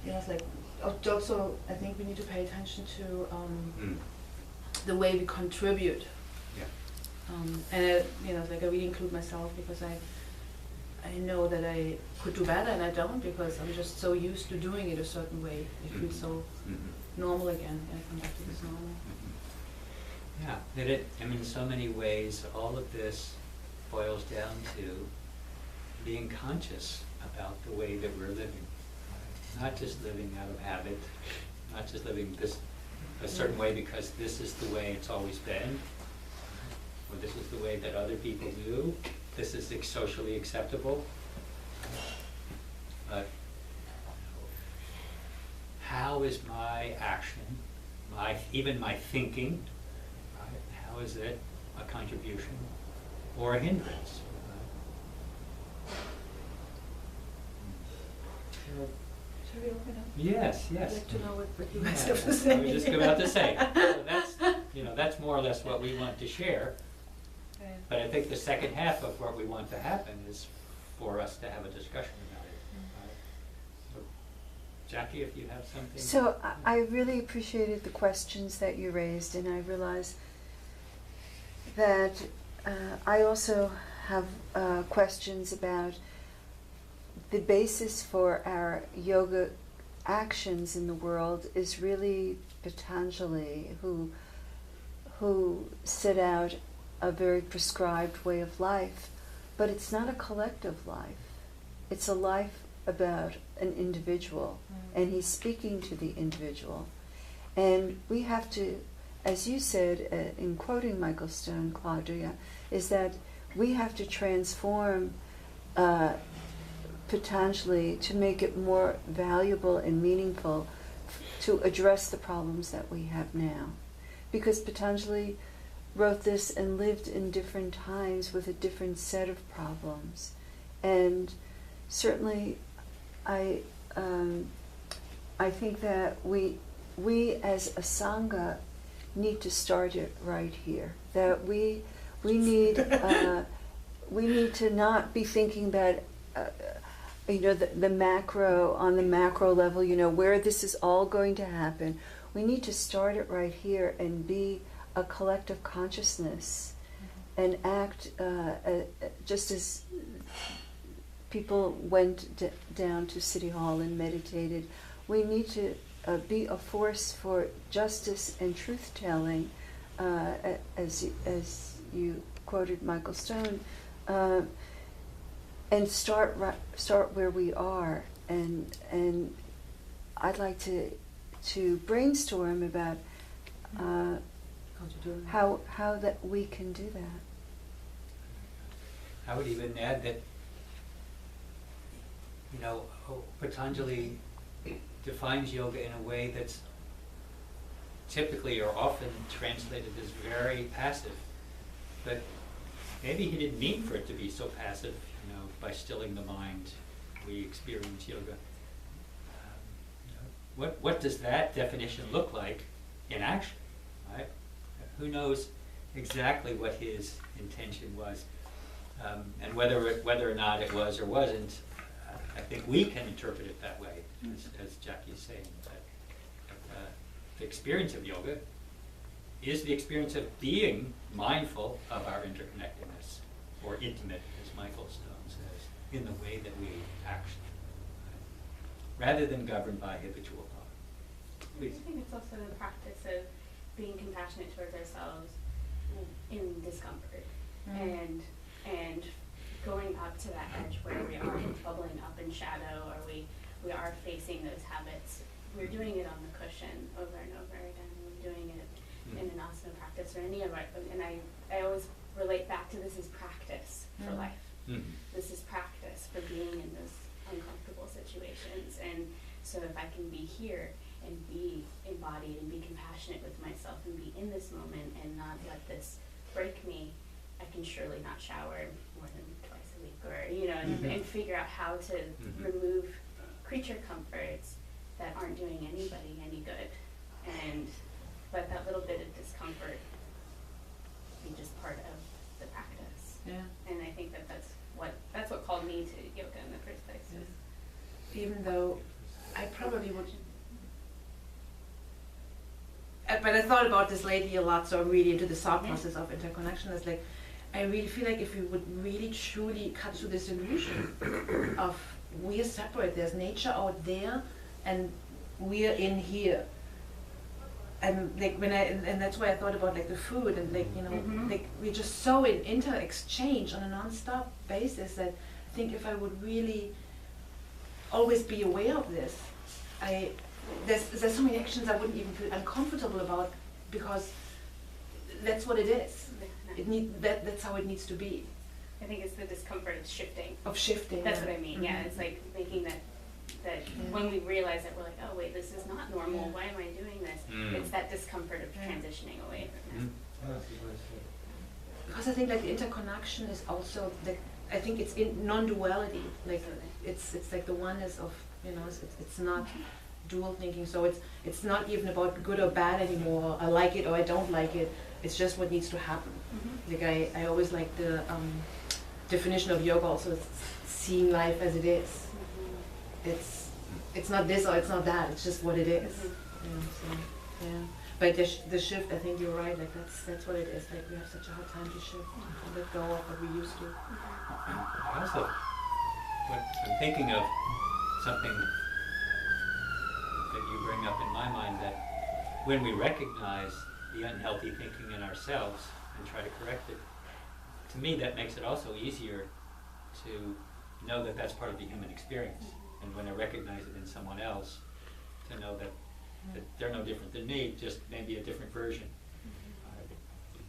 yeah, it's like also I think we need to pay attention to the way we contribute. Yeah. And it's like I really include myself because I know that I could do better and I don't because I'm just so used to doing it a certain way. It feels so normal again, and I come back to this normal. Yeah, in so many ways, all of this boils down to being conscious about the way that we're living. Not just living out of habit, not just living a certain way because this is the way it's always been, or this is the way that other people do, this is socially acceptable. But how is my action, even my thinking, right? How is it a contribution or a hindrance? Should we open up? Yes, yes. I'd like to know what you Yeah, guys have to say. I was just about to say, so that's more or less what we want to share. Okay. But I think the second half of what we want to happen is for us to have a discussion about it. So, Jackie, if you have something. So I really appreciated the questions that you raised, and I realize that I also have questions about the basis for our yoga actions in the world is really Patanjali, who set out a very prescribed way of life, but it's not a collective life. It's a life about an individual, and he's speaking to the individual. And we have to, as you said in quoting Michael Stone, Claudia, is that we have to transform Patanjali to make it more valuable and meaningful to address the problems that we have now. Because Patanjali wrote this and lived in different times with a different set of problems. And certainly I think that we as a Sangha need to start it right here. That we need to not be thinking about the macro, on the macro level, where this is all going to happen. We need to start it right here and be a collective consciousness and act just as people went down to City Hall and meditated. We need to be a force for justice and truth-telling, as you quoted Michael Stone, and start where we are. And I'd like to brainstorm about how that we can do that. I would even add that, Patanjali defines yoga in a way that's typically or often translated as very passive. But maybe he didn't mean for it to be so passive, by stilling the mind, we experience yoga. What does that definition look like in action, right? Who knows exactly what his intention was, and whether or not it was or wasn't. I think we can interpret it that way, as Jackie is saying, that the experience of yoga is the experience of being mindful of our interconnectedness, or intimate, as Michael Stone says, in the way that we act, rather than governed by habitual thought. Please. I think it's also the practice of being compassionate towards ourselves in discomfort, and going up to that edge where we are bubbling up in shadow, or we are facing those habits. We're doing it on the cushion over and over again. We're doing it in an asana practice or any of our, and I always relate back to this as practice for life. This is practice for being in those uncomfortable situations. And so if I can be here and be embodied and be compassionate with myself and be in this moment and not let this break me, I can surely not shower more than twice a week, or and figure out how to remove creature comforts that aren't doing anybody any good, and let that little bit of discomfort be just part of the practice. Yeah. And I think that's what called me to yoga in the first place. Even though I probably would. But I thought about this lately a lot, so I'm really into the thought process of interconnection. It's like, I really feel like if we would really truly cut through this illusion of we are separate, there's nature out there and we're in here. And like and that's why I thought about like the food and like, you know, like we're just so in inter-exchange on a non-stop basis that I think if I would really always be aware of this, there's so many actions I wouldn't even feel uncomfortable about because that's what it is. That's how it needs to be. I think it's the discomfort of shifting. That's what I mean. Yeah, it's like making that when we realize that we're like, oh wait, this is not normal. Why am I doing this? It's that discomfort of transitioning away from this. Because I think like the interconnection is also like, I think it's in non-duality. Like it's like the oneness of, you know, it's not dual thinking. So it's not even about good or bad anymore. I like it or I don't like it. It's just what needs to happen. Like I always like the definition of yoga also, it's seeing life as it is. It's not this or it's not that. It's just what it is. You know, so, yeah. But the shift, I think you're right. Like that's what it is. Like we have such a hard time to shift, to let go of what we used to. I also, I'm thinking of something that you bring up in my mind, that when we recognize the unhealthy thinking in ourselves and try to correct it, to me that makes it also easier to know that that's part of the human experience. And when I recognize it in someone else, to know that they're no different than me, just maybe a different version.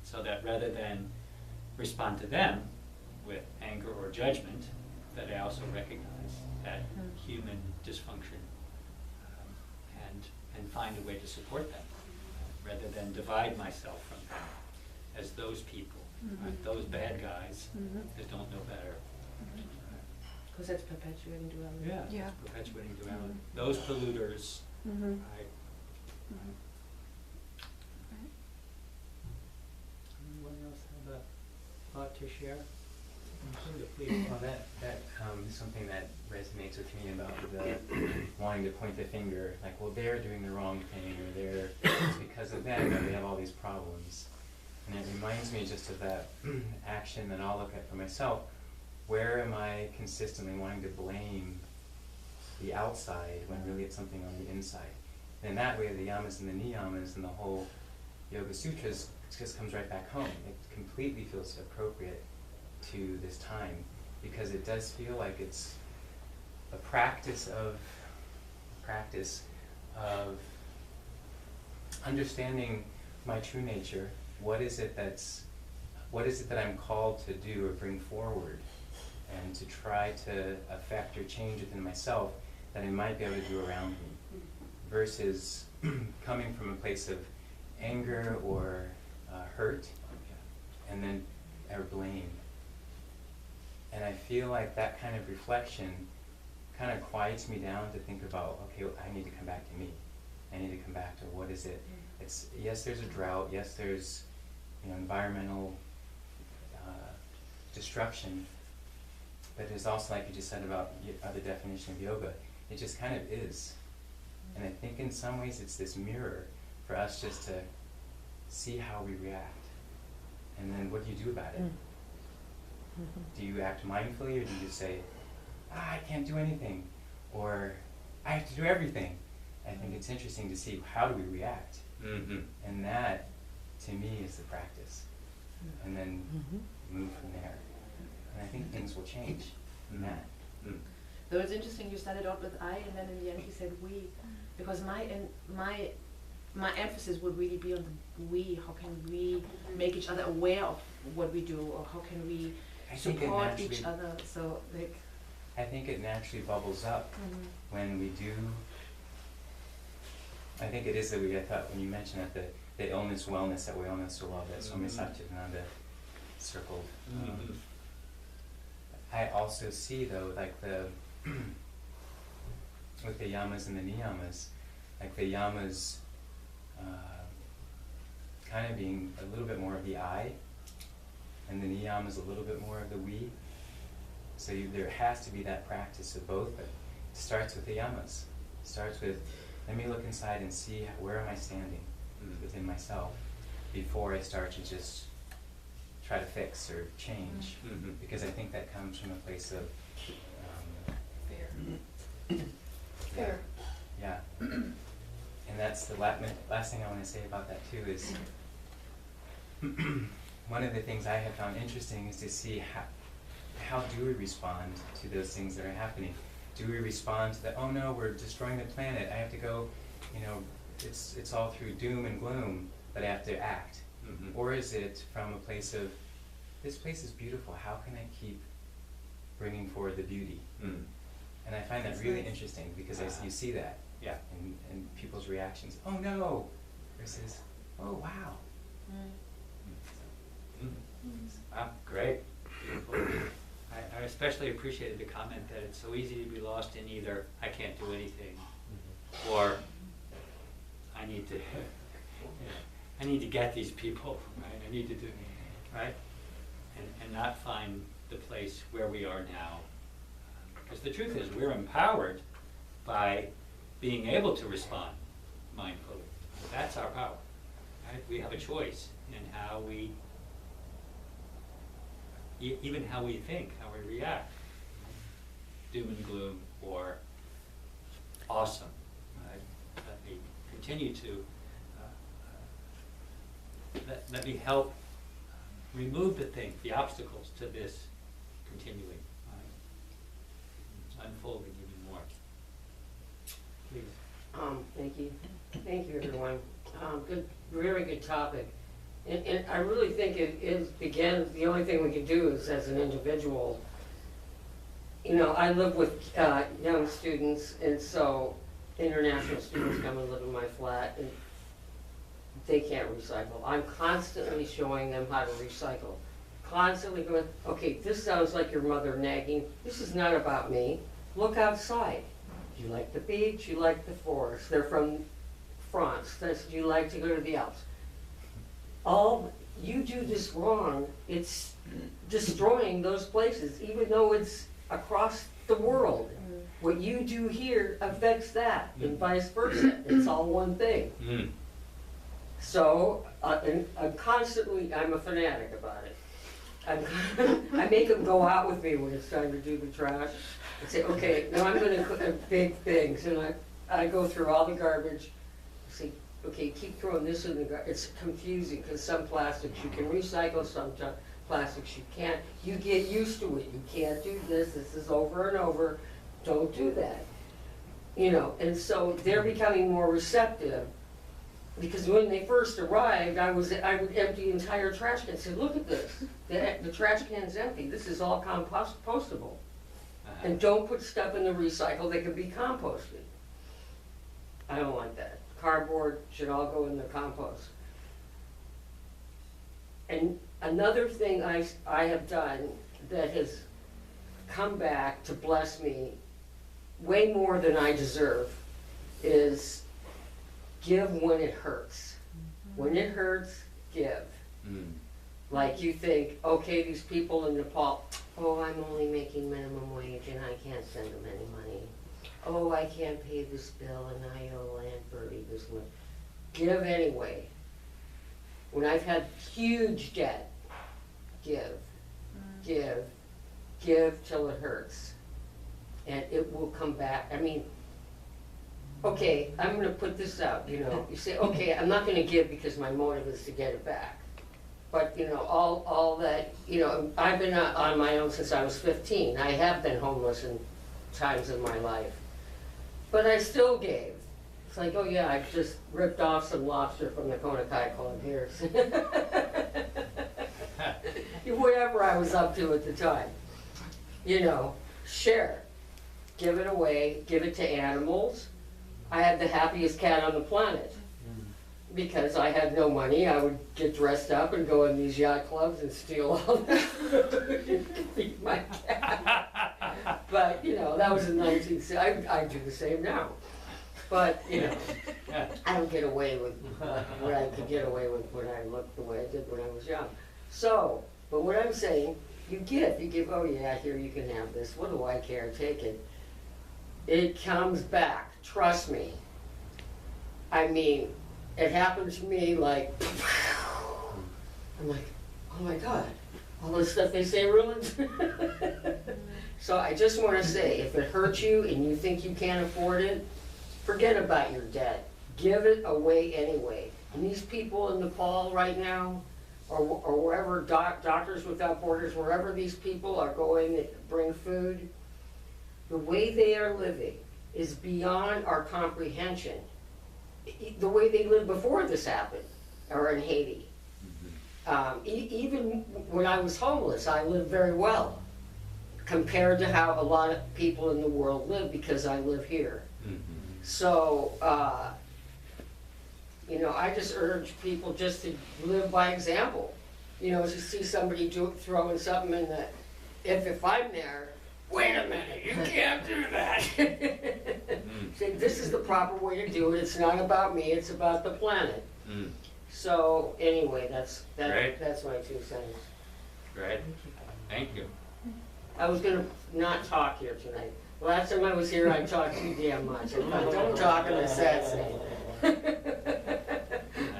So that rather than respond to them with anger or judgment, that I also recognize that human dysfunction and find a way to support them, rather than divide myself from them as those people, right, those bad guys that don't know better. Because that's perpetuating duality. Yeah. It's perpetuating duality. Those polluters, right? Anyone else have a thought to share? Please. Well, that is something that resonates with me about the wanting to point the finger, like, well, they're doing the wrong thing, or it's because of them that we have all these problems. And it reminds me just of that action that I'll look at for myself. Where am I consistently wanting to blame the outside when really it's something on the inside? And in that way, the yamas and the niyamas and the whole Yoga Sutras just comes right back home. It completely feels appropriate to this time, because it does feel like it's a practice of understanding my true nature. What is it that I'm called to do or bring forward, and to try to affect or change within myself that I might be able to do around me, versus coming from a place of anger or hurt, and then or blame. And I feel like that kind of reflection kind of quiets me down to think about, okay, I need to come back to me. I need to come back to what is it. It's, yes, there's a drought. Yes, there's, environmental destruction. But there's also, like you just said about the other definition of yoga, it just kind of is. And I think in some ways it's this mirror for us just to see how we react. And then what do you do about it? Do you act mindfully, or do you just say, I can't do anything, or I have to do everything? I think it's interesting to see how do we react. And that, to me, is the practice. And then move from there. And I think things will change in that. Though it's interesting, you started out with I, and then in the end you said we, because my emphasis would really be on the we. How can we make each other aware of what we do, or how can we support each other? So like, I think it naturally bubbles up when we do. I think it is that I thought when you mentioned that the illness wellness that we all know so well, that Swami Activism3 circled. I also see though, like with the yamas and the niyamas, like the yamas kind of being a little bit more of the I, and the niyamas a little bit more of the we. So there has to be that practice of both, but it starts with the yamas. starts with, let me look inside and see where am I standing within myself before I start to just try to fix or change. Because I think that comes from a place of Fear. yeah. Yeah. And that's the last thing I want to say about that too is one of the things I have found interesting is to see how do we respond to those things that are happening. Do we respond to that, oh no, we're destroying the planet, I have to go, it's all through doom and gloom, but I have to act. Or is it from a place of, this place is beautiful, how can I keep bringing forward the beauty? And I find that really interesting because you see that in people's reactions. Oh no! Versus, oh wow. Wow, great. I especially appreciated the comment that it's so easy to be lost in either I can't do anything or I need to get these people, right? I need to do, right? And not find the place where we are now. Because the truth is we're empowered by being able to respond mindfully. That's our power, right? We have a choice in how we, even how we think, how we react. Doom and gloom or awesome, right? Let me continue to, let me help remove the obstacles to this continuing, right? Unfolding even more. Please. Thank you. Thank you, everyone. Good, very good topic. And I really think the only thing we can do is as an individual. I live with young students, and so international students come and live in my flat, and they can't recycle. I'm constantly showing them how to recycle. Constantly going, okay, this sounds like your mother nagging. This is not about me. Look outside. You like the beach, you like the forest. They're from France. You like to go to the Alps. You do this wrong, it's destroying those places, even though it's across the world. What you do here affects that, and vice versa. It's all one thing. So, I'm a fanatic about it. I make them go out with me when it's time to do the trash. I say, okay, now I'm going to cook big things, and I go through all the garbage. I say, okay, keep throwing this in the garbage. It's confusing because some plastics you can recycle, some plastics you can't. You get used to it. You can't do this. This is over and over. Don't do that. And so they're becoming more receptive. Because when they first arrived, I would empty the entire trash can and say, look at this. The trash can's empty. This is all compostable. And don't put stuff in the recycle that can be composted. I don't like that. Cardboard should all go in the compost. And another thing I have done that has come back to bless me way more than I deserve is give when it hurts. When it hurts, give. Like you think, okay, these people in Nepal, oh, I'm only making minimum wage and I can't send them any money. Oh, I can't pay this bill and I owe Aunt Bertie this much. Give anyway. When I've had huge debt, give. Give till it hurts. And it will come back. I mean, okay, I'm going to put this out, You say, okay, I'm not going to give because my motive is to get it back. But, all that, I've been on my own since I was 15. I have been homeless in times in my life. But I still gave. It's like, oh yeah, I just ripped off some lobster from the Konakai Club here. Whatever I was up to at the time. Share. Give it away, give it to animals. I had the happiest cat on the planet. Because I had no money, I would get dressed up and go in these yacht clubs and steal all the food and feed my cat. But, that was in 1960s. I do the same now. But, I don't get away with what I could get away with when I looked the way I did when I was young. So, but what I'm saying, you give, oh yeah, here you can have this. What do I care? Take it. It comes back trust me. I mean, it happened to me like, I'm like, oh my God, all the stuff they say ruins. So I just want to say, if it hurts you and you think you can't afford it, forget about your debt. Give it away anyway. And these people in Nepal right now, or wherever, Doctors Without Borders, wherever these people are going that bring food, the way they are living is beyond our comprehension. The way they lived before this happened, or in Haiti. Even when I was homeless, I lived very well compared to how a lot of people in the world live, because I live here. So, you know, I just urge people just to live by example. You know, to see somebody throwing something in the, if I'm there, wait a minute, you can't do that. Say, this is the proper way to do it. It's not about me, it's about the planet. So anyway, that's Right. that's my 2 cents. Right. Thank you. I was gonna not talk here tonight. Last time I was here, I talked too damn much. If I don't talk, and I said something.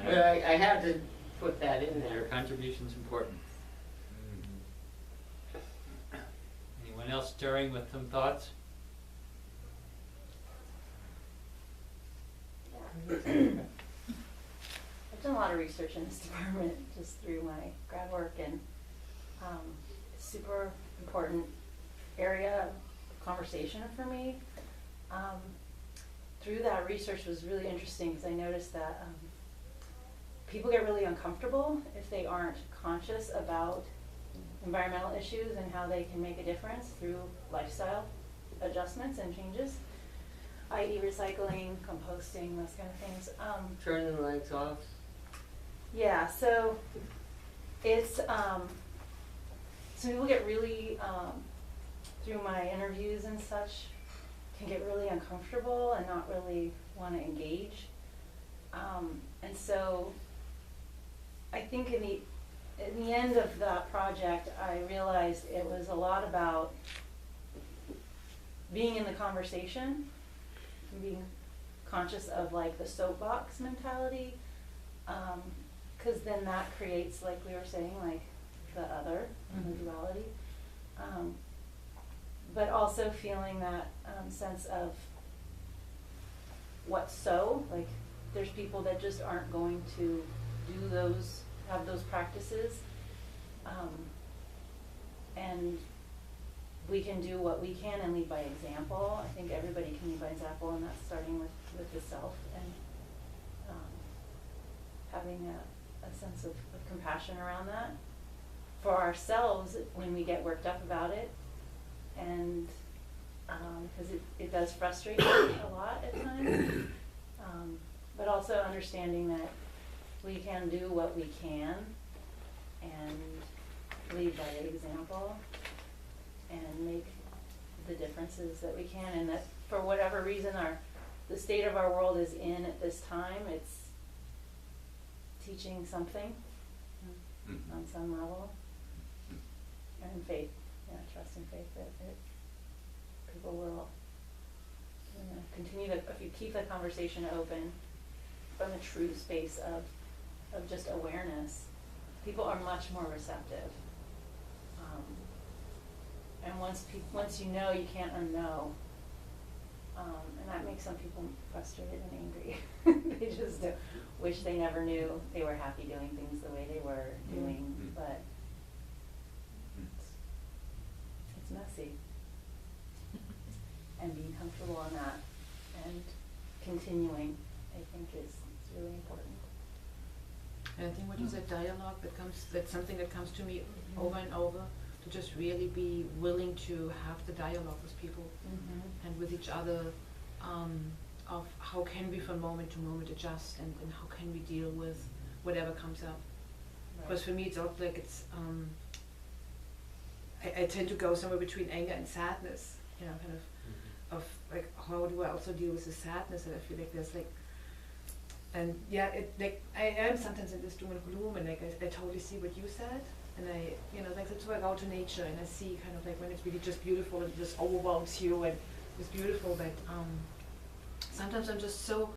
But I had to put that in Your there. contribution's important. Anyone else stirring with some thoughts? I've done a lot of research in this department just through my grad work, and it's a super important area of conversation for me. Through that research was really interesting because I noticed that people get really uncomfortable if they aren't conscious about environmental issues and how they can make a difference through lifestyle adjustments and changes, i.e. recycling, composting, those kind of things. Turn the lights off. Yeah, so it's, so people get really, through my interviews and such, can get really uncomfortable and not really want to engage. And so I think in the end of that project, I realized it was a lot about being in the conversation, and being conscious of like the soapbox mentality, because then that creates, like we were saying, like the other, the duality. But also feeling that sense of what's so, like there's people that just aren't going to do those, have those practices. And we can do what we can and lead by example. I think everybody can lead by example, and that's starting with the self and having a sense of compassion around that for ourselves when we get worked up about it. And because it does frustrate me a lot at times, but also understanding that we can do what we can and lead by example and make the differences that we can, and that for whatever reason the state of our world is in at this time, it's teaching something on some level, and faith. Yeah, trust and faith that people will continue to, if you keep the conversation open from a true space of just awareness, people are much more receptive. And once you know, you can't unknow. And that makes some people frustrated and angry. They just wish they never knew they were happy doing things the way they were doing, but it's messy. And being comfortable in that and continuing, I think, is really important. And I think what you said, dialogue, that's something that comes to me over and over, to just really be willing to have the dialogue with people and with each other, of how can we from moment to moment adjust, and how can we deal with whatever comes up. Because for me it's all like it's, I tend to go somewhere between anger and sadness, you know, kind of like, how do I also deal with the sadness, and I feel like there's like, and yeah, I am sometimes in this doom and gloom, and like I totally see what you said, and I, you know, like that's why I go to nature and I see kind of like when it's really just beautiful and it just overwhelms you and it's beautiful, but sometimes I'm just so